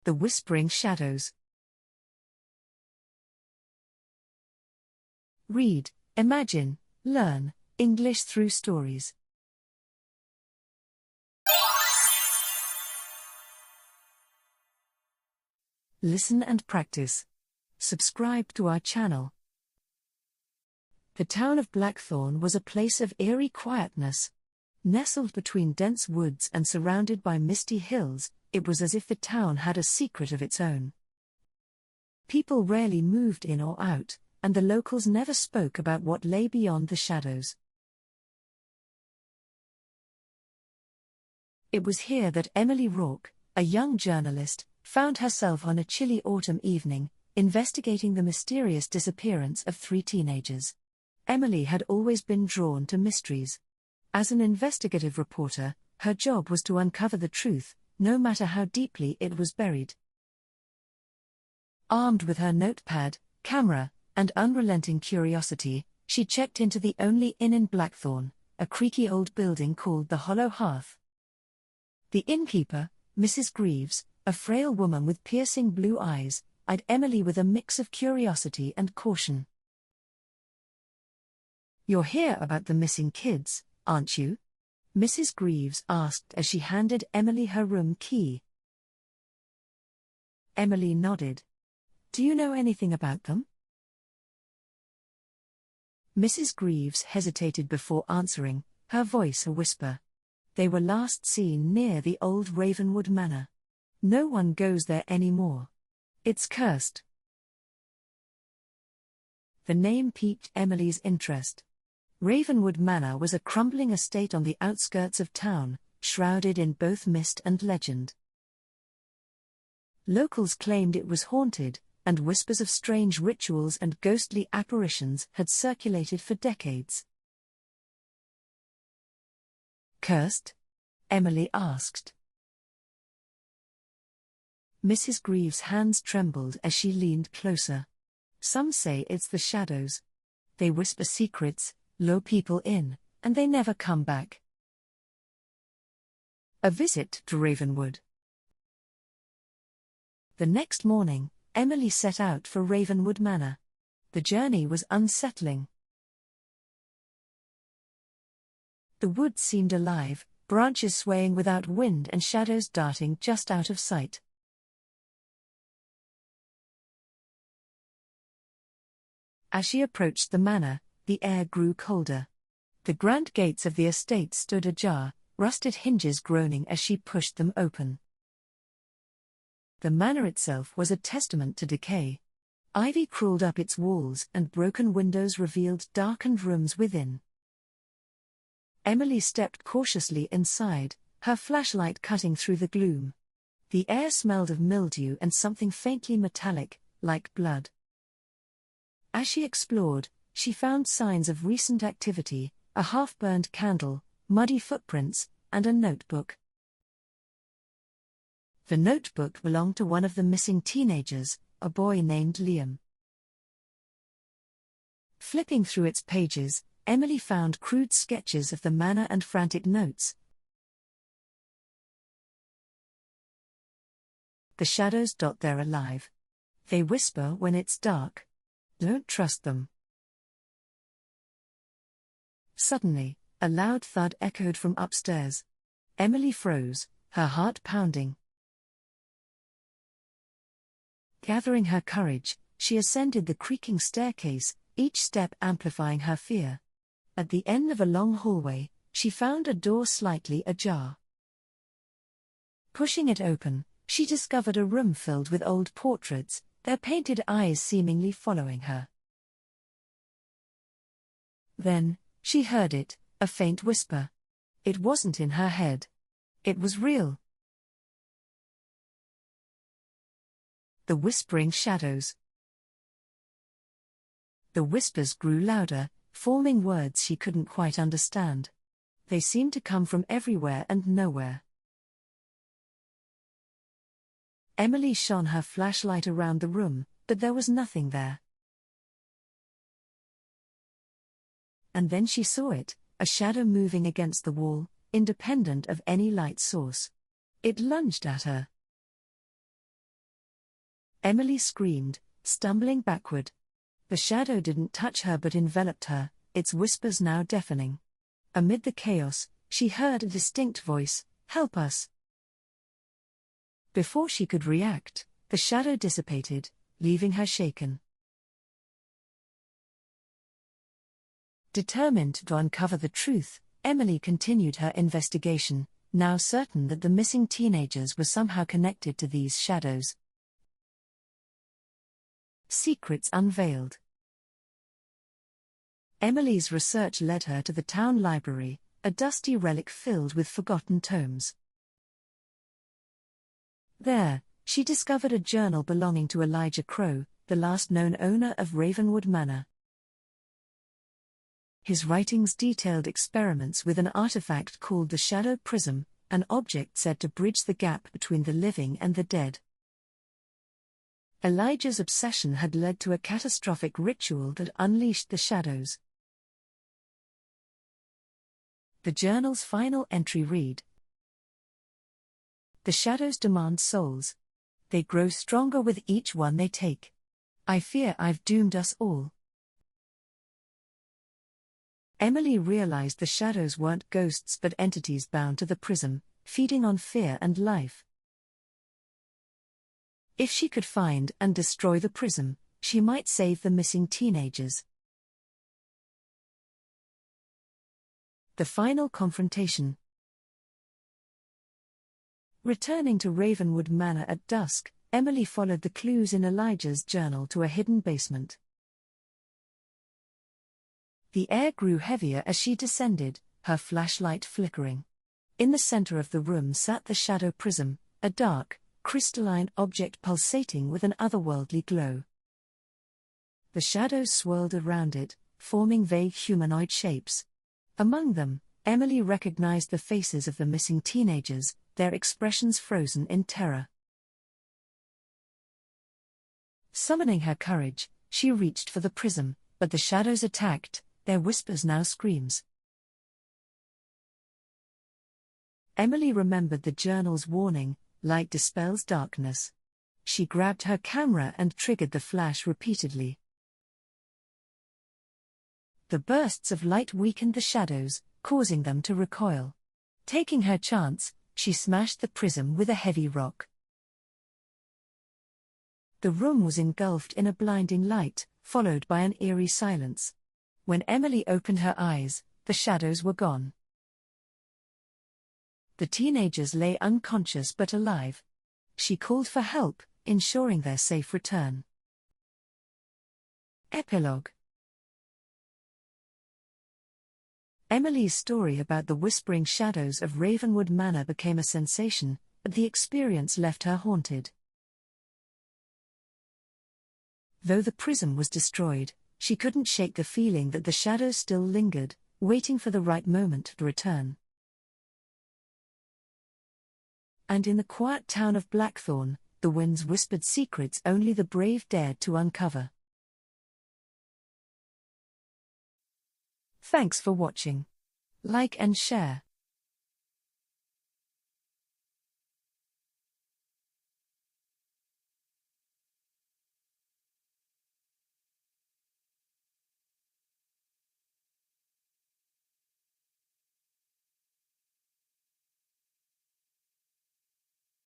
The Whispering Shadows. Read, imagine, learn English through stories. Listen and practice. Subscribe to our channel. The town of Blackthorn was a place of eerie quietness. Nestled between dense woods and surrounded by misty hills, it was as if the town had a secret of its own. People rarely moved in or out, and the locals never spoke about what lay beyond the shadows. It was here that Emily Rourke, a young journalist, found herself on a chilly autumn evening, investigating the mysterious disappearance of 3 teenagers. Emily had always been drawn to mysteries. As an investigative reporter, her job was to uncover the truth, no matter how deeply it was buried. Armed with her notepad, camera, and unrelenting curiosity, she checked into the only inn in Blackthorn, a creaky old building called the Hollow Hearth. The innkeeper, Mrs. Greaves, a frail woman with piercing blue eyes, eyed Emily with a mix of curiosity and caution. "You're here about the missing kids, aren't you?" Mrs. Greaves asked as she handed Emily her room key. Emily nodded. "Do you know anything about them?" Mrs. Greaves hesitated before answering, her voice a whisper. "They were last seen near the old Ravenwood Manor. No one goes there anymore. It's cursed." The name piqued Emily's interest. Ravenwood Manor was a crumbling estate on the outskirts of town, shrouded in both mist and legend. Locals claimed it was haunted, and whispers of strange rituals and ghostly apparitions had circulated for decades. "Cursed?" Emily asked. Mrs. Greaves' hands trembled as she leaned closer. "Some say it's the shadows. They whisper secrets, lure people in, and they never come back." A visit to Ravenwood. The next morning, Emily set out for Ravenwood Manor. The journey was unsettling. The woods seemed alive, branches swaying without wind and shadows darting just out of sight. As she approached the manor, the air grew colder. The grand gates of the estate stood ajar, rusted hinges groaning as she pushed them open. The manor itself was a testament to decay. Ivy crawled up its walls and broken windows revealed darkened rooms within. Emily stepped cautiously inside, her flashlight cutting through the gloom. The air smelled of mildew and something faintly metallic, like blood. As she explored, she found signs of recent activity, a half-burned candle, muddy footprints, and a notebook. The notebook belonged to one of the missing teenagers, a boy named Liam. Flipping through its pages, Emily found crude sketches of the manor and frantic notes. "The shadows. They're alive. They whisper when it's dark. Don't trust them." Suddenly, a loud thud echoed from upstairs. Emily froze, her heart pounding. Gathering her courage, she ascended the creaking staircase, each step amplifying her fear. At the end of a long hallway, she found a door slightly ajar. Pushing it open, she discovered a room filled with old portraits, their painted eyes seemingly following her. Then, she heard it, a faint whisper. It wasn't in her head. It was real. The Whispering Shadows. The whispers grew louder, forming words she couldn't quite understand. They seemed to come from everywhere and nowhere. Emily shone her flashlight around the room, but there was nothing there. And then she saw it, a shadow moving against the wall, independent of any light source. It lunged at her. Emily screamed, stumbling backward. The shadow didn't touch her but enveloped her, its whispers now deafening. Amid the chaos, she heard a distinct voice, "Help us!" Before she could react, the shadow dissipated, leaving her shaken. Determined to uncover the truth, Emily continued her investigation, now certain that the missing teenagers were somehow connected to these shadows. Secrets unveiled. Emily's research led her to the town library, a dusty relic filled with forgotten tomes. There, she discovered a journal belonging to Elijah Crow, the last known owner of Ravenwood Manor. His writings detailed experiments with an artifact called the Shadow Prism, an object said to bridge the gap between the living and the dead. Elijah's obsession had led to a catastrophic ritual that unleashed the shadows. The journal's final entry read: "The shadows demand souls. They grow stronger with each one they take. I fear I've doomed us all." Emily realized the shadows weren't ghosts but entities bound to the prism, feeding on fear and life. If she could find and destroy the prism, she might save the missing teenagers. The final confrontation. Returning to Ravenwood Manor at dusk, Emily followed the clues in Elijah's journal to a hidden basement. The air grew heavier as she descended, her flashlight flickering. In the center of the room sat the shadow prism, a dark, crystalline object pulsating with an otherworldly glow. The shadows swirled around it, forming vague humanoid shapes. Among them, Emily recognized the faces of the missing teenagers, their expressions frozen in terror. Summoning her courage, she reached for the prism, but the shadows attacked, their whispers now screams. Emily remembered the journal's warning, "Light dispels darkness." She grabbed her camera and triggered the flash repeatedly. The bursts of light weakened the shadows, causing them to recoil. Taking her chance, she smashed the prism with a heavy rock. The room was engulfed in a blinding light, followed by an eerie silence. When Emily opened her eyes, the shadows were gone. The teenagers lay unconscious but alive. She called for help, ensuring their safe return. Epilogue. Emily's story about the whispering shadows of Ravenwood Manor became a sensation, but the experience left her haunted. Though the prism was destroyed, she couldn't shake the feeling that the shadows still lingered, waiting for the right moment to return. And in the quiet town of Blackthorn, the winds whispered secrets only the brave dared to uncover. Thanks for watching. Like and share.